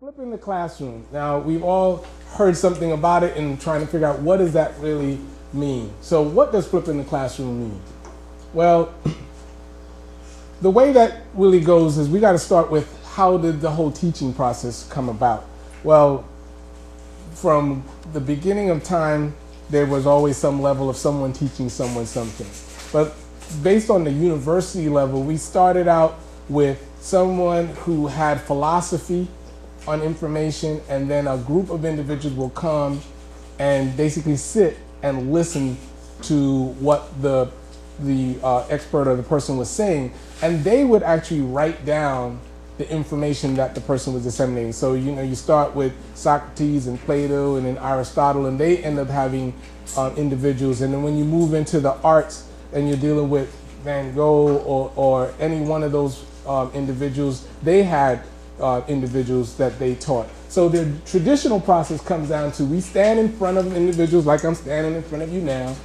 Flipping the classroom. Now, we've all heard something about it and trying to figure out what does that really mean. So what does flipping the classroom mean? Well, the way that really goes is we got to start with how did the whole teaching process come about? Well, from the beginning of time, there was always some level of someone teaching someone something. But based on the university level, we started out with someone who had philosophy on information, and then a group of individuals will come and basically sit and listen to what the expert or the person was saying, and they would actually write down the information that the person was disseminating. So you start with Socrates and Plato and then Aristotle, and they end up having individuals. And then when you move into the arts and you're dealing with Van Gogh or any one of those individuals, they had individuals that they taught. So the traditional process comes down to we stand in front of individuals like I'm standing in front of you now,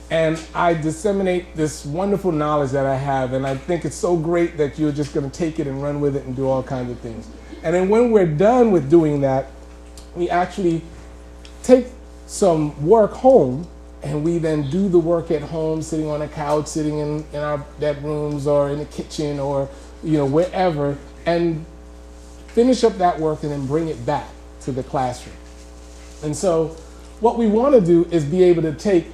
and I disseminate this wonderful knowledge that I have, and I think it's so great that you're just going to take it and run with it and do all kinds of things. And then when we're done with doing that, we actually take some work home, and we then do the work at home, sitting on a couch, sitting in our bedrooms or in the kitchen or wherever, and finish up that work and then bring it back to the classroom. And so what we want to do is be able to take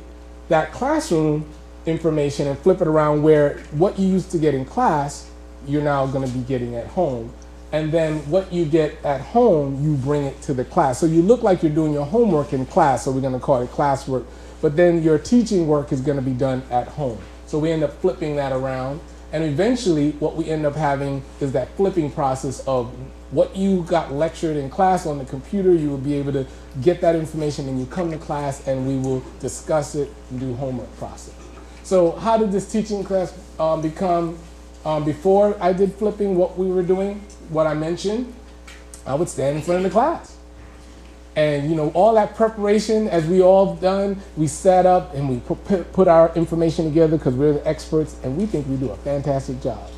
that classroom information and flip it around where what you used to get in class, you're now going to be getting at home. And then what you get at home, you bring it to the class. So you look like you're doing your homework in class, so we're going to call it classwork, but then your teaching work is going to be done at home. So we end up flipping that around. And eventually, what we end up having is that flipping process of what you got lectured in class on the computer, you will be able to get that information and you come to class and we will discuss it and do homework process. So how did this teaching class become? Before I did flipping, what we were doing, what I mentioned, I would stand in front of the class. And all that preparation, as we all done, we sat up and we put our information together because we're the experts and we think we do a fantastic job.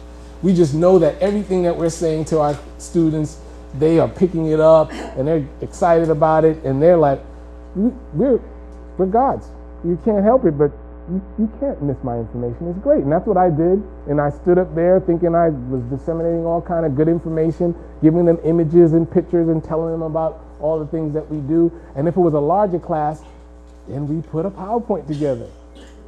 We just know that everything that we're saying to our students, they are picking it up and they're excited about it, and they're like, we're gods. You can't help it, but you can't miss my information. It's great. And that's what I did. And I stood up there thinking I was disseminating all kind of good information, giving them images and pictures and telling them about all the things that we do. And if it was a larger class, then we put a PowerPoint together.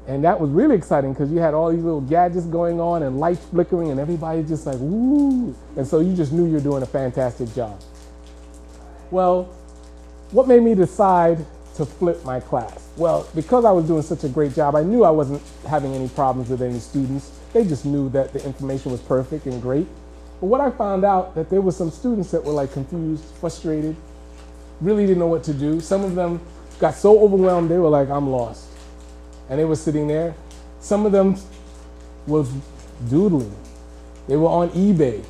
And that was really exciting because you had all these little gadgets going on and lights flickering and everybody's just like, woo. And so you just knew you're doing a fantastic job. Well, what made me decide to flip my class? Well, because I was doing such a great job, I knew I wasn't having any problems with any students. They just knew that the information was perfect and great. But what I found out that there were some students that were like confused, frustrated, really didn't know what to do. Some of them got so overwhelmed, they were like, I'm lost. And they were sitting there. Some of them was doodling. They were on eBay,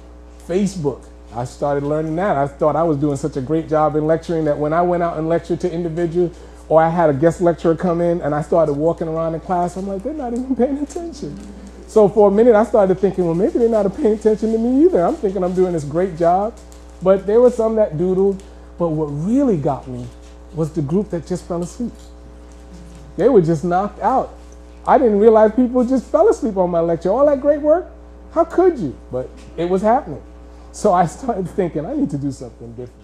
Facebook. I started learning that. I thought I was doing such a great job in lecturing that when I went out and lectured to individuals, or I had a guest lecturer come in and I started walking around the class, I'm like, they're not even paying attention. So for a minute, I started thinking, well, maybe they're not paying attention to me either. I'm thinking I'm doing this great job. But there were some that doodled. But what really got me was the group that just fell asleep. They were just knocked out. I didn't realize people just fell asleep on my lecture. All that great work, how could you? But it was happening. So I started thinking, I need to do something different.